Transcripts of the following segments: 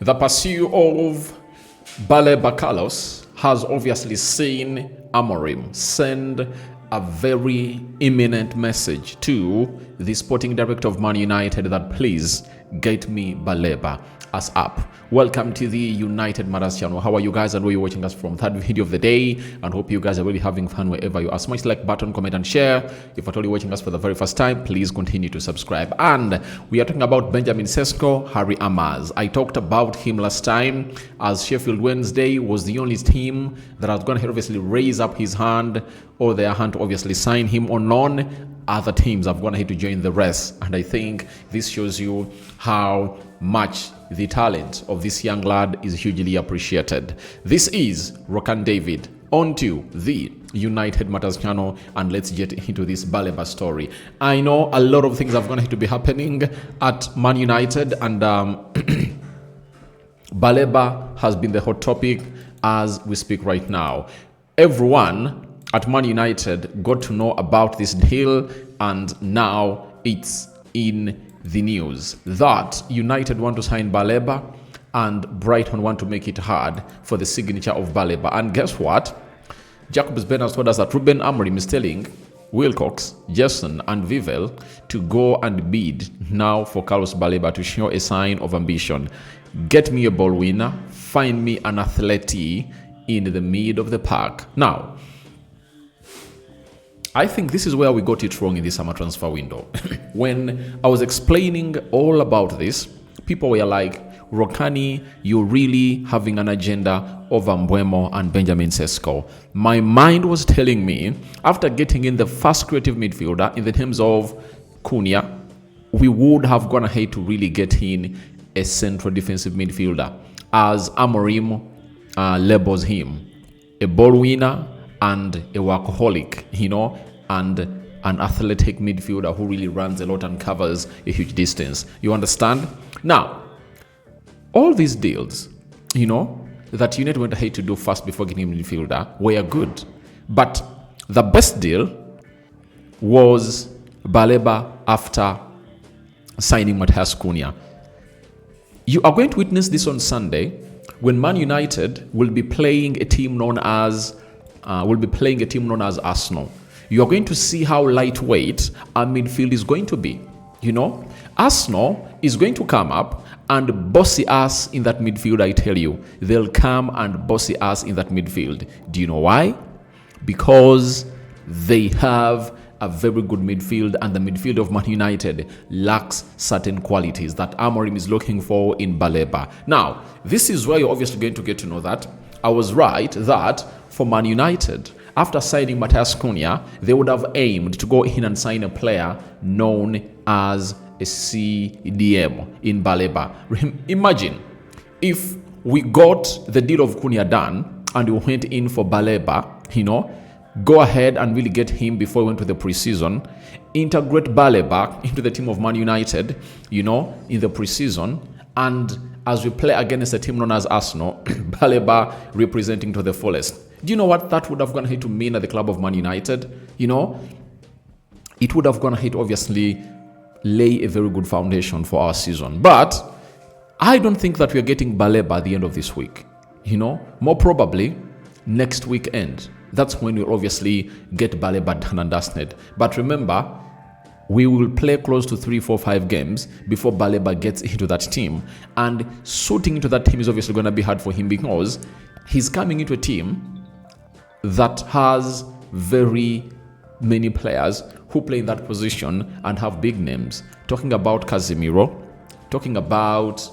The pursuit of Baleba Carlos has obviously seen Amorim send a very imminent message to the sporting director of Man United that please get me Baleba as up. Welcome to the United Matters channel. How are you guys and where you're watching us from? Third video of the day, and hope you guys are really having fun wherever you are. Smash the like button, comment and share. If at all you're watching us for the very first time, please continue to subscribe. And we are talking about Benjamin Sesko, Harry Amaz. I talked about him last time as Sheffield Wednesday was the only team that was going to obviously raise up his hand or their hand to obviously sign him or none. Other teams have gone ahead to join the rest, and I think this shows you how much the talent of this young lad is hugely appreciated. This is Rokan David onto the United Matters channel, and let's get into this Baleba story. I know a lot of things have gone ahead to be happening at Man United, and Baleba has been the hot topic as we speak right now. Everyone at Man United got to know about this deal, and now it's in the news that United want to sign Baleba and Brighton want to make it hard for the signature of Baleba. And guess what? Jacobs Ben has told us that Ruben Amorim is telling Wilcox, Jason and Vivel to go and bid now for Carlos Baleba to show a sign of ambition. Get me a ball winner, find me an athlete in the mid of the park. Now, I think this is where we got it wrong in the summer transfer window. When I was explaining all about this, people were like, Rokani, you're really having an agenda over Mbeumo and Benjamin Sesko. My mind was telling me, after getting in the first creative midfielder in the terms of Cunha, we would have gone ahead to really get in a central defensive midfielder, as Amorim labels him, a ball winner and a workaholic, and an athletic midfielder who really runs a lot and covers a huge distance. You understand? Now, all these deals, that United went ahead to do first before getting a midfielder were good. But the best deal was Baleba after signing Matthias Cunha. You are going to witness this on Sunday when Man United will be playing a team known as Arsenal. You are going to see how lightweight our midfield is going to be. Arsenal is going to come up and bossy us in that midfield. I tell you, they'll come and bossy us in that midfield. Do you know why? Because they have a very good midfield, and the midfield of Man United lacks certain qualities that Amorim is looking for in Baleba. Now, this is where you're obviously going to get to know that I was right that for Man United, after signing Matthias Cunha, they would have aimed to go in and sign a player known as a CDM in Baleba. Imagine if we got the deal of Cunha done and we went in for Baleba, go ahead and really get him before we went to the preseason, integrate Baleba into the team of Man United, in the preseason, and as we play against a team known as Arsenal, Baleba representing to the fullest. Do you know what that would have gone ahead to mean at the club of Man United? It would have gone ahead to obviously lay a very good foundation for our season. But I don't think that we are getting Baleba at the end of this week. More probably next weekend. That's when we'll obviously get Baleba done and dusted. But remember, we will play close to 3, 4, 5 games before Baleba gets into that team. And suiting into that team is obviously going to be hard for him because he's coming into a team that has very many players who play in that position and have big names. Talking about Casemiro, talking about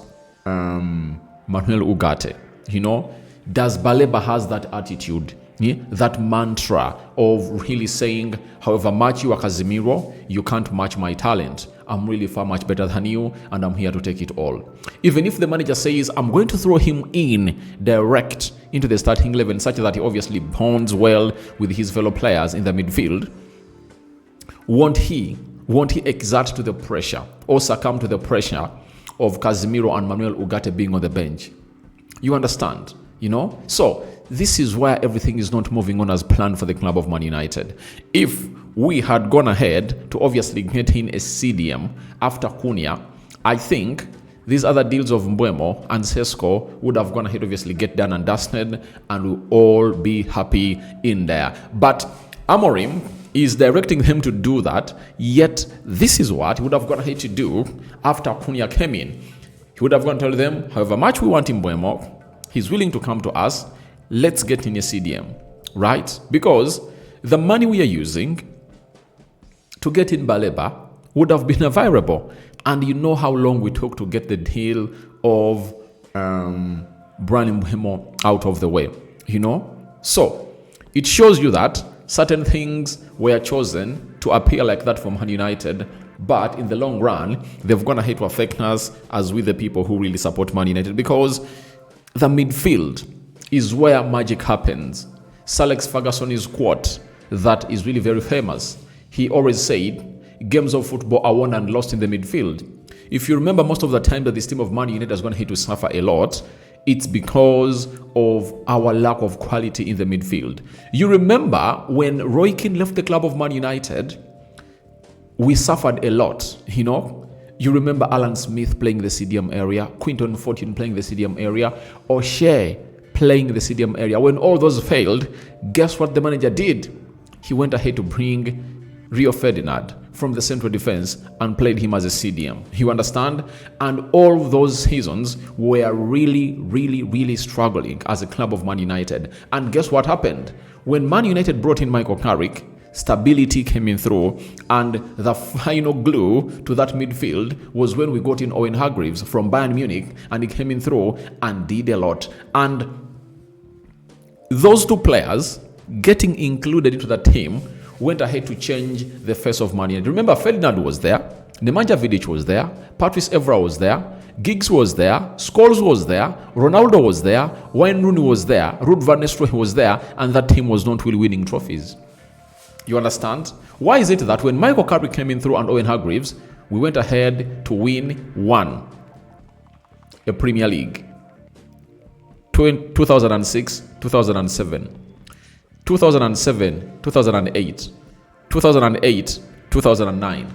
Manuel Ugarte. Does Baleba has that attitude? That mantra of really saying, however much you are Casemiro, you can't match my talent. I'm really far much better than you, and I'm here to take it all. Even if the manager says, I'm going to throw him in direct into the starting 11, such that he obviously bonds well with his fellow players in the midfield, won't he exert to the pressure or succumb to the pressure of Casemiro and Manuel Ugarte being on the bench? You understand? So this is where everything is not moving on as planned for the club of Man United. If we had gone ahead to obviously get in a CDM after Cunha, I think these other deals of Mbeumo and Sesko would have gone ahead, obviously, get done and dusted, and we'll all be happy in there. But Amorim is directing him to do that, yet this is what he would have gone ahead to do after Cunha came in. He would have gone to tell them, however much we want Mbeumo, he's willing to come to us, let's get in a CDM, right? Because the money we are using to get in Baleba would have been available. And you know how long we took to get the deal of Brian Mbeumo out of the way, you know? So it shows you that certain things were chosen to appear like that from Man United, but in the long run, they've gone ahead to affect us as with the people who really support Man United, because the midfield is where magic happens. Sir Alex Ferguson's quote that is really very famous. He always said, games of football are won and lost in the midfield. If you remember, most of the time that this team of Man United has gone ahead to suffer a lot, it's because of our lack of quality in the midfield. You remember when Roy Keane left the club of Man United, we suffered a lot, you know? You remember Alan Smith playing the CDM area, Quinton Fortune playing the CDM area, O'Shea playing the CDM area. When all those failed, guess what the manager did? He went ahead to bring Rio Ferdinand from the central defense and played him as a CDM. You understand? And all those seasons were really struggling as a club of Man United. And guess what happened? When Man United brought in Michael Carrick, stability came in through, and the final glue to that midfield was when we got in Owen Hargreaves from Bayern Munich, and he came in through and did a lot. And those two players getting included into the team went ahead to change the face of Man United. Remember, Ferdinand was there, Nemanja Vidic was there, Patrice Evra was there, Giggs was there, Scholes was there, Ronaldo was there, Wayne Rooney was there, Ruud van Nistelrooy was there, and that team was not really winning trophies. You understand? Why is it that when Michael Carrick came in through and Owen Hargreaves, we went ahead to win a Premier League? 2006, 2007. 2007, 2008, 2008, 2009.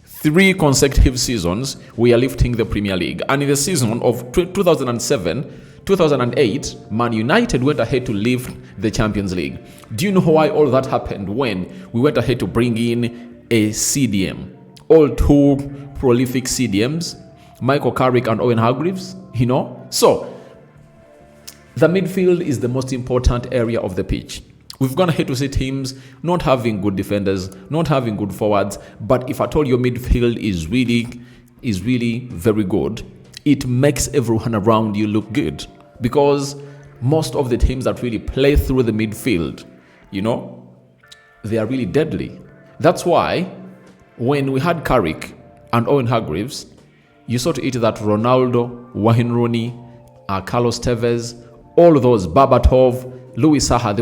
3 consecutive seasons, we are lifting the Premier League. And in the season of 2007, 2008, Man United went ahead to lift the Champions League. Do you know why all that happened? When we went ahead to bring in a CDM. All 2 prolific CDMs, Michael Carrick and Owen Hargreaves, you know? So, the midfield is the most important area of the pitch. We've gone ahead to see teams not having good defenders, not having good forwards, but if at all your midfield is really very good, it makes everyone around you look good. Because most of the teams that really play through the midfield, you know, they are really deadly. That's why when we had Carrick and Owen Hargreaves, you saw to it that Ronaldo, Wayne Rooney, Carlos Tevez, all those, Babatov, Louis Saha,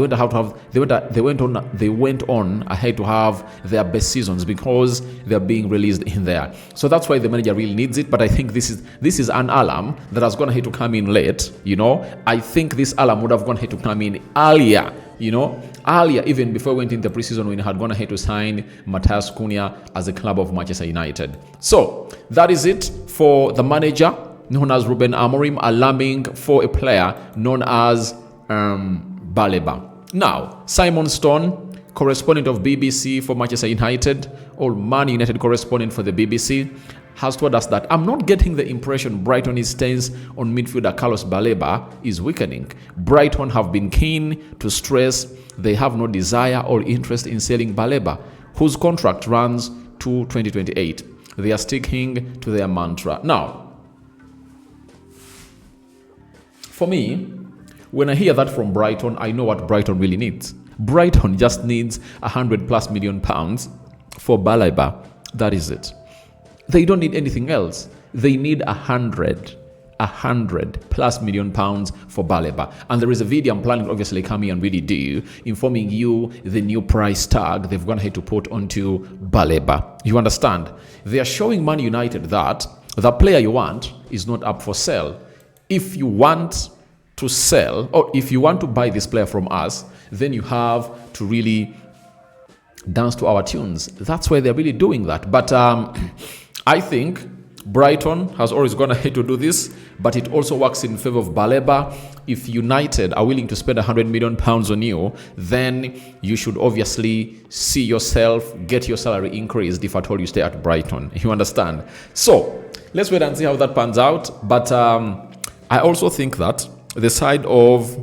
they went on ahead to have their best seasons because they're being released in there. So that's why the manager really needs it. But I think this is an alarm that has gone ahead to come in late. You know, I think this alarm would have gone ahead to come in earlier. You know, earlier, even before we went into the preseason, when he had gone ahead to sign Matthias Cunha as a club of Manchester United. So that is it for the manager known as Ruben Amorim alarming for a player known as Baleba. Now, Simon Stone, correspondent of BBC for Manchester United, or Man United correspondent for the BBC, has told us that I'm not getting the impression Brighton's stance on midfielder Carlos Baleba is weakening. Brighton have been keen to stress they have no desire or interest in selling Baleba, whose contract runs to 2028. They are sticking to their mantra. Now, for me, when I hear that from Brighton, I know what Brighton really needs. Brighton just needs £100+ million for Baleba. That is it. They don't need anything else. They need £100+ million for Baleba. And there is a video I'm planning obviously coming and really do, informing you the new price tag they've gone ahead to put onto Baleba. You understand? They are showing Man United that the player you want is not up for sale. If you want to sell, or if you want to buy this player from us, then you have to really dance to our tunes. That's why they're really doing that. But I think Brighton has always gone ahead to do this, but it also works in favor of Baleba. If United are willing to spend £100 million on you, then you should obviously see yourself get your salary increased if at all you stay at Brighton. You understand? So let's wait and see how that pans out. But I also think that the side of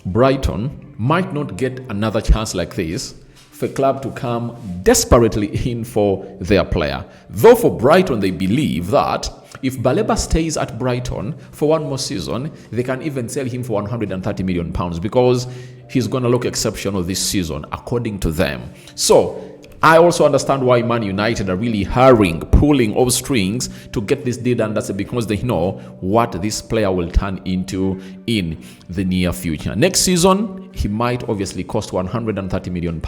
Brighton might not get another chance like this for a club to come desperately in for their player. Though for Brighton, they believe that if Baleba stays at Brighton for one more season, they can even sell him for £130 million because he's going to look exceptional this season, according to them. So I also understand why Man United are really hurrying, pulling off strings to get this deal done. That's because they know what this player will turn into in the near future. Next season, he might obviously cost £130 million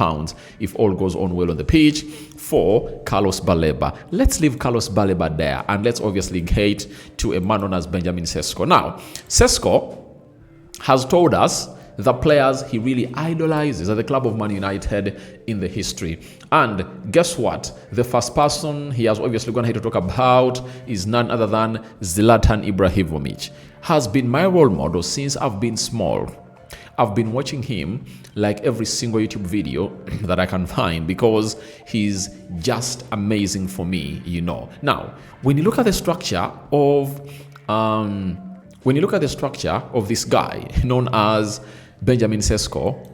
if all goes on well on the pitch for Carlos Baleba. Let's leave Carlos Baleba there and let's obviously get to a man known as Benjamin Sesko. Now, Sesko has told us the players he really idolizes at the club of Man United in the history. And guess what? The first person he has obviously gone ahead to talk about is none other than Zlatan Ibrahimovic. Has been my role model since I've been small. I've been watching him like every single YouTube video that I can find because he's just amazing for me, you know. Now, when you look at the structure of this guy known as Benjamin Sesko,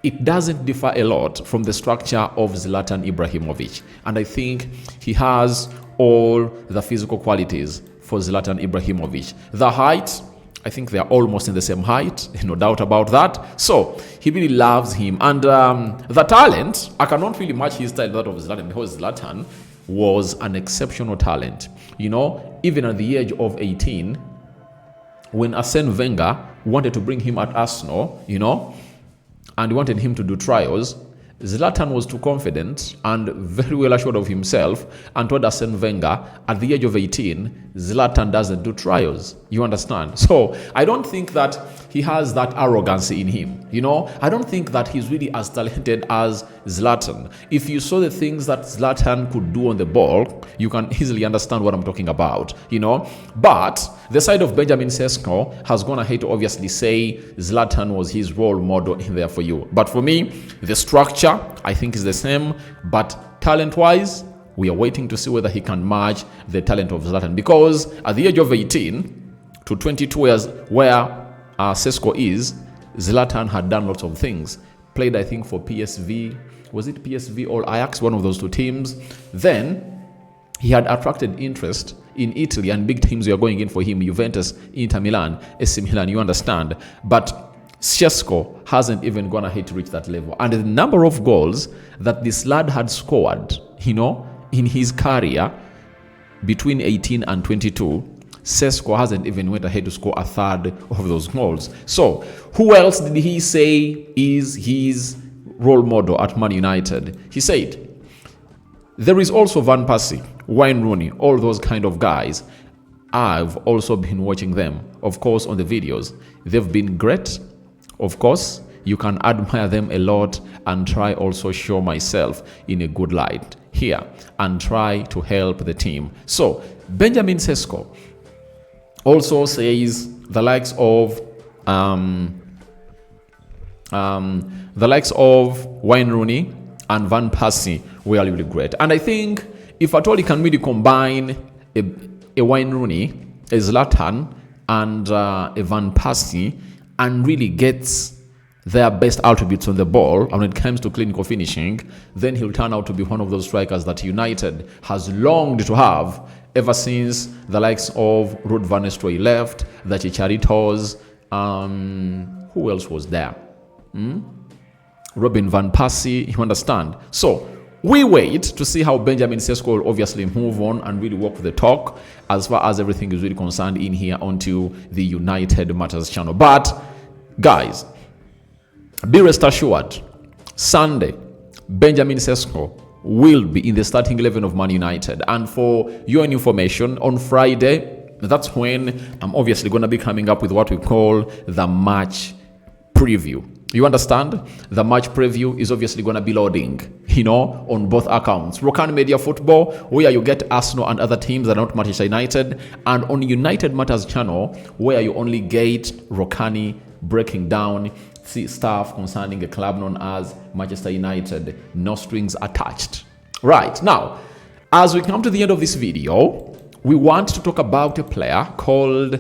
it doesn't differ a lot from the structure of Zlatan Ibrahimovic. And I think he has all the physical qualities for Zlatan Ibrahimovic. The height, I think they're almost in the same height, no doubt about that. So he really loves him. And the talent, I cannot really match his style that of Zlatan because Zlatan was an exceptional talent. You know, even at the age of 18, when Arsene Wenger wanted to bring him at Arsenal, you know, and wanted him to do trials, Zlatan was too confident and very well assured of himself and told Arsene Wenger at the age of 18, Zlatan doesn't do trials. You understand? So I don't think that he has that arrogance in him. You know, I don't think that he's really as talented as Zlatan. If you saw the things that Zlatan could do on the ball, you can easily understand what I'm talking about, you know. But the side of Benjamin Sesko has gone ahead to obviously say Zlatan was his role model in there for you. But for me, the structure, I think, is the same. But talent-wise, we are waiting to see whether he can match the talent of Zlatan. Because at the age of 18 to 22 years, where Sesko is, Zlatan had done lots of things. Played, I think, for PSV. Was it PSV or Ajax? One of those two teams. Then he had attracted interest in Italy, and big teams were going in for him. Juventus, Inter Milan, AC Milan, you understand. But Sesko hasn't even gone ahead to reach that level. And the number of goals that this lad had scored, you know, in his career between 18 and 22, Sesko hasn't even went ahead to score a third of those goals. So, who else did he say is his role model at Man United? He said, there is also Van Persie, Wayne Rooney, all those kind of guys. I've also been watching them, of course, on the videos. They've been great. Of course, you can admire them a lot and try also show myself in a good light here and try to help the team. So, Benjamin Sesko also says the likes of Wayne Rooney and Van Persie were really great. And I think if at all he can really combine a Wayne Rooney, a Zlatan, and a Van Persie, and really gets their best attributes on the ball, and when it comes to clinical finishing, then he'll turn out to be one of those strikers that United has longed to have ever since the likes of Ruud van Nistelrooy left, the Chicharitos, who else was there? Robin van Persie, you understand? So, we wait to see how Benjamin Sesko will obviously move on and really walk the talk as far as everything is really concerned in here onto the United Matters channel. But, guys, be rest assured, Sunday, Benjamin Sesko will be in the starting 11 of Man United. And for your information, on Friday, that's when I'm obviously going to be coming up with what we call the match preview. You understand? The match preview is obviously going to be loading, on both accounts. Rokan Media Football, where you get Arsenal and other teams that are not Manchester United, and on United Matters channel, where you only get Rokani breaking down stuff concerning a club known as Manchester United. No strings attached. Right, now, as we come to the end of this video, we want to talk about a player called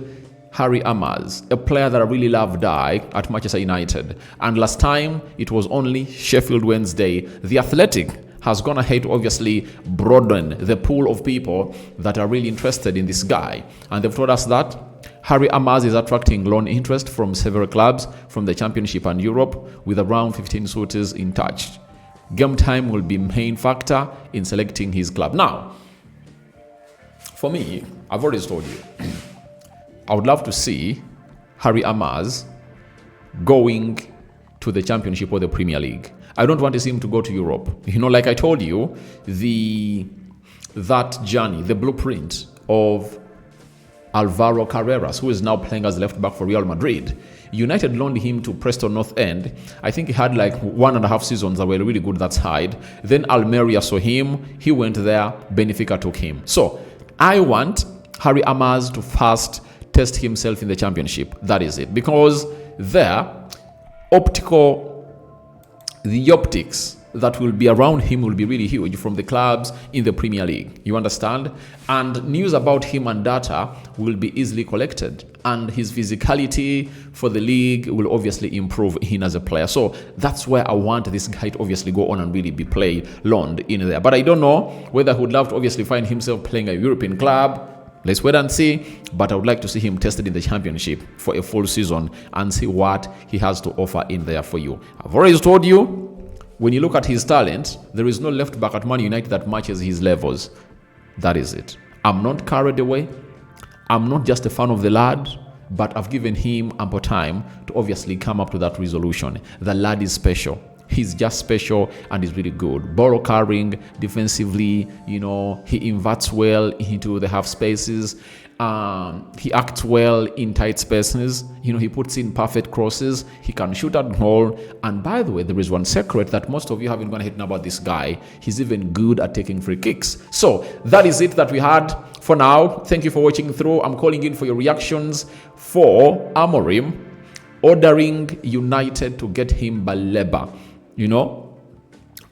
Harry Amaz, a player that I really loved at Manchester United. And last time, it was only Sheffield Wednesday. The Athletic has gone ahead to obviously broaden the pool of people that are really interested in this guy. And they've told us that Harry Amaz is attracting loan interest from several clubs from the Championship and Europe, with around 15 suitors in touch. Game time will be main factor in selecting his club. Now, for me, I've already told you, I would love to see Harry Amaz going to the Championship or the Premier League. I don't want to see him to go to Europe. Like I told you, that journey, the blueprint of Alvaro Carreras, who is now playing as left back for Real Madrid. United loaned him to Preston North End. I think he had like 1.5 seasons that were really good that side. Then Almeria saw him. He went there. Benfica took him. So I want Harry Amaz to first test himself in the Championship. That is it. Because there, the optics that will be around him will be really huge from the clubs in the Premier League. You understand? And news about him and data will be easily collected. And his physicality for the league will obviously improve him as a player. So that's where I want this guy to obviously go on and really be loaned in there. But I don't know whether he would love to obviously find himself playing a European club. Let's wait and see. But I would like to see him tested in the Championship for a full season and see what he has to offer in there for you. I've already told you, when you look at his talent, there is no left back at Man United that matches his levels. That is it. I'm not carried away. I'm not just a fan of the lad, but I've given him ample time to obviously come up to that resolution. The lad is special. He's just special and he's really good. Ball carrying defensively, he inverts well into the half spaces. He acts well in tight spaces. He puts in perfect crosses. He can shoot at goal. And by the way, there is one secret that most of you haven't gone ahead and know about this guy. He's even good at taking free kicks. So that is it that we had for now. Thank you for watching through. I'm calling in for your reactions for Amorim ordering United to get him Baleba.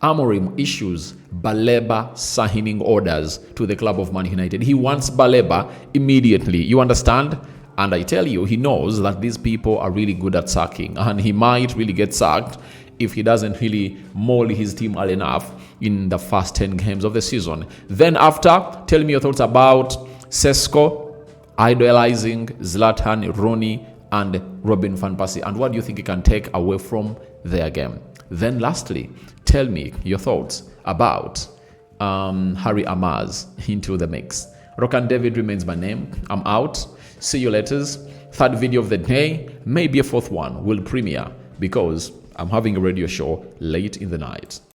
Amorim issues Baleba signing orders to the club of Man United. He wants Baleba immediately. You understand? And I tell you, he knows that these people are really good at sacking. And he might really get sacked if he doesn't really mold his team well enough in the first 10 games of the season. Then after, tell me your thoughts about Sesko, Idolizing, Zlatan, Roone, and Robin van Persie. And what do you think you can take away from their game? Then lastly, tell me your thoughts about Harry Amaz into the mix. Rokan David remains my name. I'm out. See you later. Third video of the day, maybe a fourth one will premiere because I'm having a radio show late in the night.